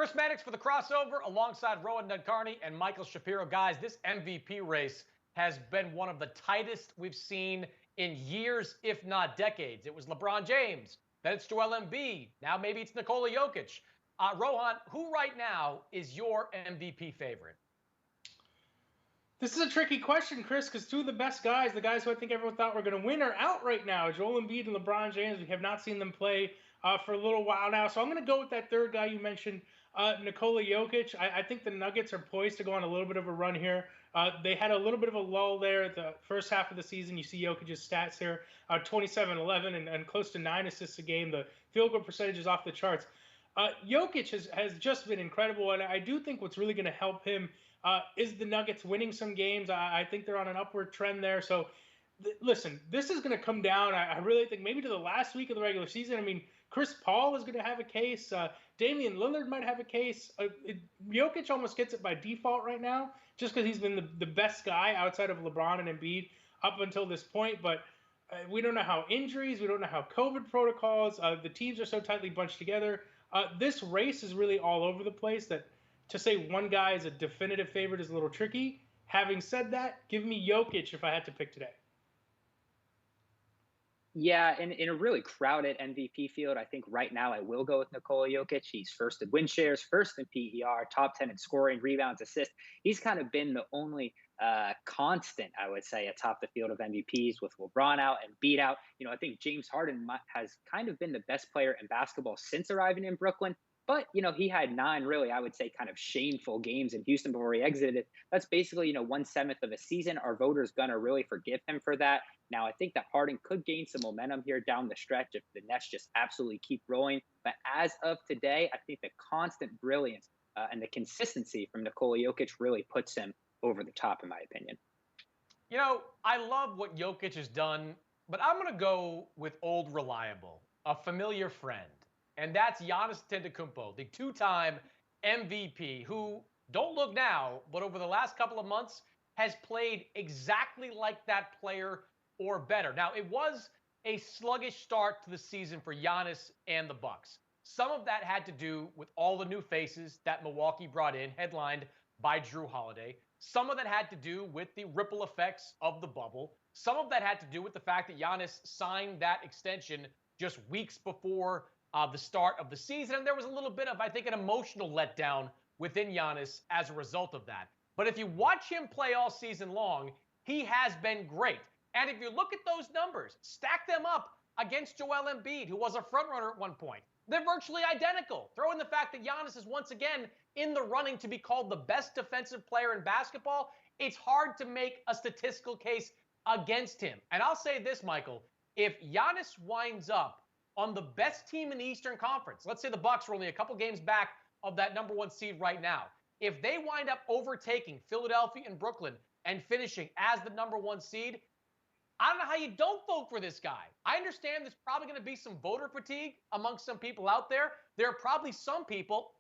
Chris Mannix for the crossover alongside Rohan Nadkarni and Michael Shapiro. Guys, this MVP race has been one of the tightest we've seen in years, if not decades. It was LeBron James, then it's Joel Embiid, now maybe it's Nikola Jokic. Rohan, who right now is your MVP favorite? This is a tricky question, Chris, because two of the best guys, the guys who I think everyone thought were going to win, are out right now. Joel Embiid and LeBron James. We have not seen them play for a little while now. So I'm going to go with that third guy you mentioned, Nikola Jokic. I think the Nuggets are poised to go on a little bit of a run here. They had a little bit of a lull there at the first half of the season. You see Jokic's stats here, 27-11 and close to 9 assists a game. The field goal percentage is off the charts. Jokic has just been incredible, and I do think what's really going to help him is the Nuggets winning some games. I think they're on an upward trend there. So, listen, this is going to come down, I really think, maybe to the last week of the regular season. I mean, Chris Paul is going to have a case. Damian Lillard might have a case. Jokic almost gets it by default right now, just because he's been the best guy outside of LeBron and Embiid up until this point. But we don't know how injuries, we don't know how COVID protocols, the teams are so tightly bunched together. This race is really all over the place that to say one guy is a definitive favorite is a little tricky. Having said that, give me Jokic if I had to pick today. Yeah, in a really crowded MVP field, I think right now I will go with Nikola Jokic. He's first in win shares, first in PER, top 10 in scoring, rebounds, assists. He's kind of been the only constant, I would say, atop the field of MVPs with LeBron out and beat out. I think James Harden has kind of been the best player in basketball since arriving in Brooklyn. But, he had 9 really, I would say, kind of shameful games in Houston before he exited. That's basically, 1/7 of a season. Are voters going to really forgive him for that? Now, I think that Harden could gain some momentum here down the stretch if the Nets just absolutely keep rolling. But as of today, I think the constant brilliance and the consistency from Nikola Jokic really puts him over the top, in my opinion. I love what Jokic has done, but I'm going to go with old reliable, a familiar friend. And that's Giannis Antetokounmpo, the two-time MVP, who, don't look now, but over the last couple of months has played exactly like that player or better. Now, it was a sluggish start to the season for Giannis and the Bucks. Some of that had to do with all the new faces that Milwaukee brought in, headlined by Jrue Holiday. Some of that had to do with the ripple effects of the bubble. Some of that had to do with the fact that Giannis signed that extension just weeks before the start of the season. And there was a little bit of, I think, an emotional letdown within Giannis as a result of that. But if you watch him play all season long, he has been great. And if you look at those numbers, stack them up against Joel Embiid, who was a frontrunner at one point, they're virtually identical. Throw in the fact that Giannis is once again in the running to be called the best defensive player in basketball. It's hard to make a statistical case against him. And I'll say this, Michael, if Giannis winds up on the best team in the Eastern Conference, let's say the Bucks are only a couple games back of that number 1 seed right now. If they wind up overtaking Philadelphia and Brooklyn and finishing as the number 1 seed, I don't know how you don't vote for this guy. I understand there's probably going to be some voter fatigue amongst some people out there. There are probably some people,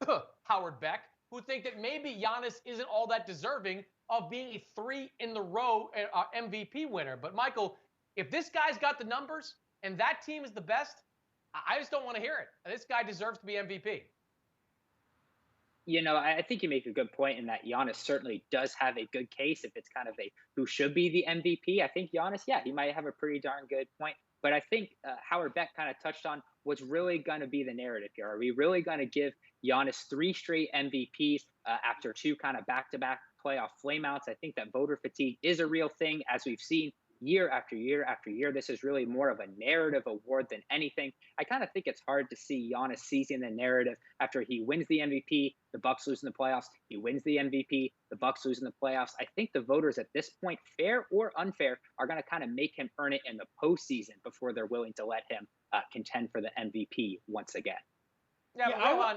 Howard Beck, who think that maybe Giannis isn't all that deserving of being a 3-in-the-row MVP winner. But, Michael, if this guy's got the numbers and that team is the best, I just don't want to hear it. This guy deserves to be MVP. I think you make a good point in that Giannis certainly does have a good case if it's kind of a who should be the MVP. I think Giannis, yeah, he might have a pretty darn good point. But I think Howard Beck kind of touched on what's really going to be the narrative here. Are we really going to give Giannis 3 straight MVPs after 2 kind of back-to-back playoff flameouts? I think that voter fatigue is a real thing, as we've seen year after year after year. This is really more of a narrative award than anything. I kind of think it's hard to see Giannis seizing the narrative after he wins the MVP, the Bucks lose in the playoffs. He wins the MVP, the Bucks lose in the playoffs. I think the voters at this point, fair or unfair, are going to kind of make him earn it in the postseason before they're willing to let him contend for the MVP once again. Yeah, but Rohan,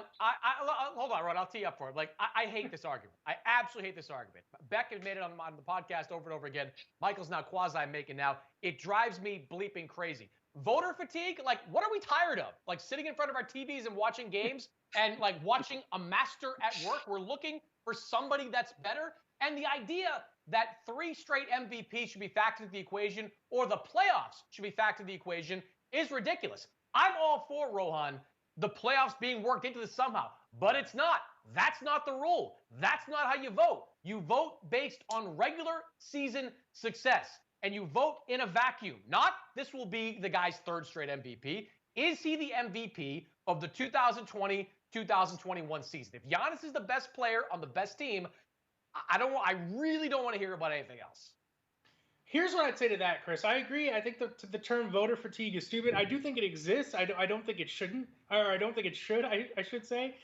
hold on, Ron. I'll tee you up for it. I hate this argument. I absolutely hate this argument. Beck has made it on the podcast over and over again. Michael's now quasi-making now. It drives me bleeping crazy. Voter fatigue? What are we tired of? Sitting in front of our TVs and watching games and, watching a master at work? We're looking for somebody that's better. And the idea that 3 straight MVPs should be factored into the equation or the playoffs should be factored into the equation is ridiculous. I'm all for, Rohan, the playoffs being worked into this somehow. But it's not. That's not the rule. That's not how you vote. You vote based on regular season success, and you vote in a vacuum. Not this will be the guy's third straight MVP. Is he the MVP of the 2020-2021 season? If Giannis is the best player on the best team, I really don't want to hear about anything else. Here's what I'd say to that, Chris. I agree. I think the term voter fatigue is stupid. I do think it exists. I don't think it shouldn't, or I don't think it should, I should say.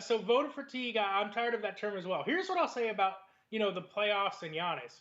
So voter fatigue, I'm tired of that term as well. Here's what I'll say about, the playoffs and Giannis.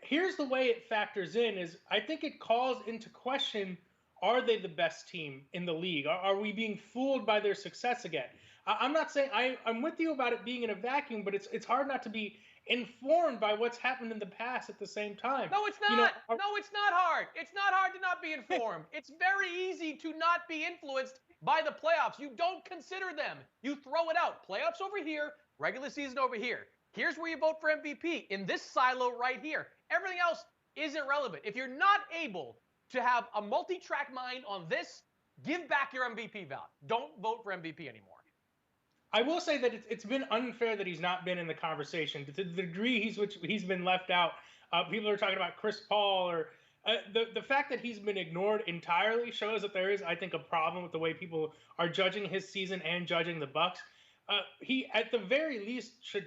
Here's the way it factors in is I think it calls into question, are they the best team in the league? Are we being fooled by their success again? I'm not saying I'm with you about it being in a vacuum, but it's hard not to be informed by what's happened in the past at the same time. No, it's not. No, it's not hard. It's not hard to not be informed. It's very easy to not be influenced by the playoffs. You don't consider them. You throw it out. Playoffs over here, regular season over here. Here's where you vote for MVP, in this silo right here. Everything else is irrelevant. If you're not able to have a multi-track mind on this, give back your MVP vote. Don't vote for MVP anymore. I will say that it's been unfair that he's not been in the conversation. To the degree he's been left out, people are talking about Chris Paul, or the fact that he's been ignored entirely shows that there is, I think, a problem with the way people are judging his season and judging the Bucks. He, at the very least, should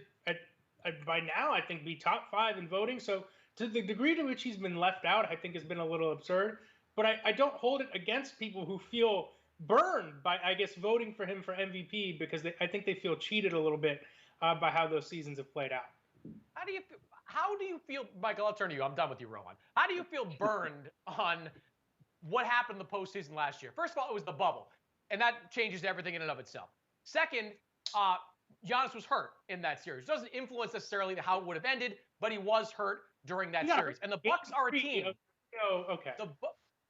by now, I think, be top 5 in voting. So to the degree to which he's been left out, I think has been a little absurd. But I don't hold it against people who feel burned by, I guess, voting for him for MVP, because I think they feel cheated a little bit by how those seasons have played out. How do you feel, Michael? I'll turn to you. I'm done with you, Rohan. How do you feel burned on what happened in the postseason last year? First of all, it was the bubble, and that changes everything in and of itself. Second, Giannis was hurt in that series. It doesn't influence necessarily how it would have ended, but he was hurt during that series. And the Bucks are a team. Oh, okay.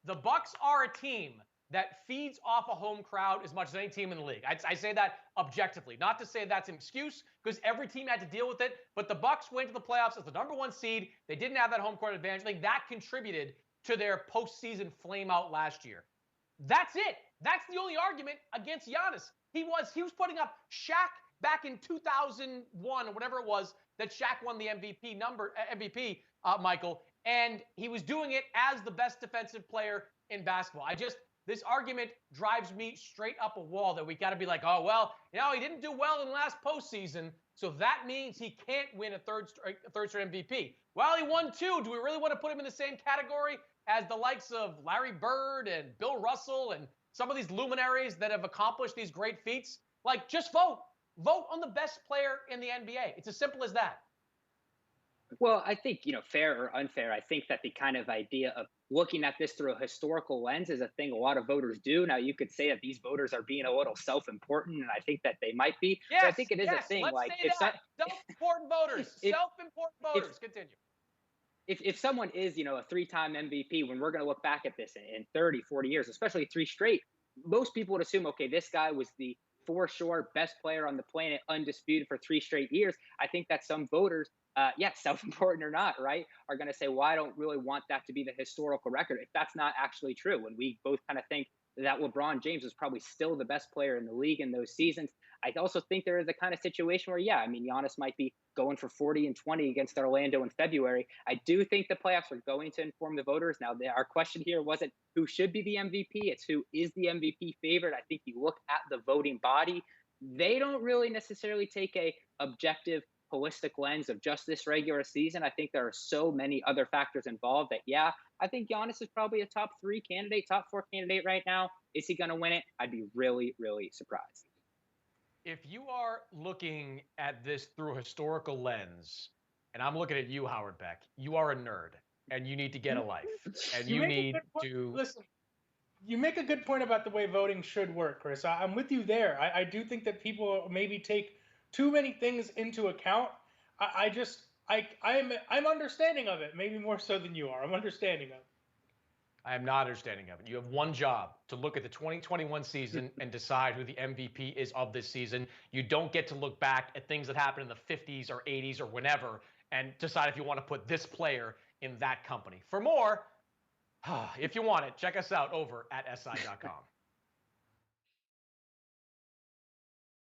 The Bucks are a team that feeds off a home crowd as much as any team in the league. I say that objectively, not to say that's an excuse, because every team had to deal with it. But the Bucks went to the playoffs as the #1 seed. They didn't have that home court advantage. I think that contributed to their postseason flame out last year. That's it. That's the only argument against Giannis. He was putting up Shaq back in 2001 or whatever it was that Shaq won the MVP, Michael, and he was doing it as the best defensive player in basketball. This argument drives me straight up a wall that we got to be like, oh, well, he didn't do well in last postseason, so that means he can't win a third straight MVP. Well, he won 2. Do we really want to put him in the same category as the likes of Larry Bird and Bill Russell and some of these luminaries that have accomplished these great feats? Like, just vote. Vote on the best player in the NBA. It's as simple as that. Well, I think, fair or unfair, I think that the kind of idea of looking at this through a historical lens is a thing a lot of voters do. Now, you could say that these voters are being a little self-important, and I think that they might be. Yes, but I think it is a thing. Let's like, say that. Self-important voters. Self-important voters. Continue. If someone is, a 3-time MVP, when we're going to look back at this in 30, 40 years, especially 3 straight, most people would assume, okay, this guy was the for sure best player on the planet, undisputed for 3 straight years. I think that some voters, self-important or not, right, are going to say, well, I don't really want that to be the historical record if that's not actually true. When we both kind of think that LeBron James was probably still the best player in the league in those seasons. I also think there is a kind of situation where, Giannis might be going for 40 and 20 against Orlando in February. I do think the playoffs are going to inform the voters. Now, our question here wasn't who should be the MVP. It's who is the MVP favorite. I think you look at the voting body. They don't really necessarily take a objective, holistic lens of just this regular season. I think there are so many other factors involved that, I think Giannis is probably a top 3 candidate, top 4 candidate right now. Is he going to win it? I'd be really, really surprised. If you are looking at this through a historical lens, and I'm looking at you, Howard Beck, you are a nerd, and you need to get a life, and you need to listen. You make a good point about the way voting should work, Chris. I'm with you there. I do think that people maybe take too many things into account. I'm understanding of it, maybe more so than you are. I'm understanding of it. I am not understanding of it. You have one job, to look at the 2021 season and decide who the MVP is of this season. You don't get to look back at things that happened in the 50s or 80s or whenever and decide if you want to put this player in that company. For more, if you want it, check us out over at SI.com.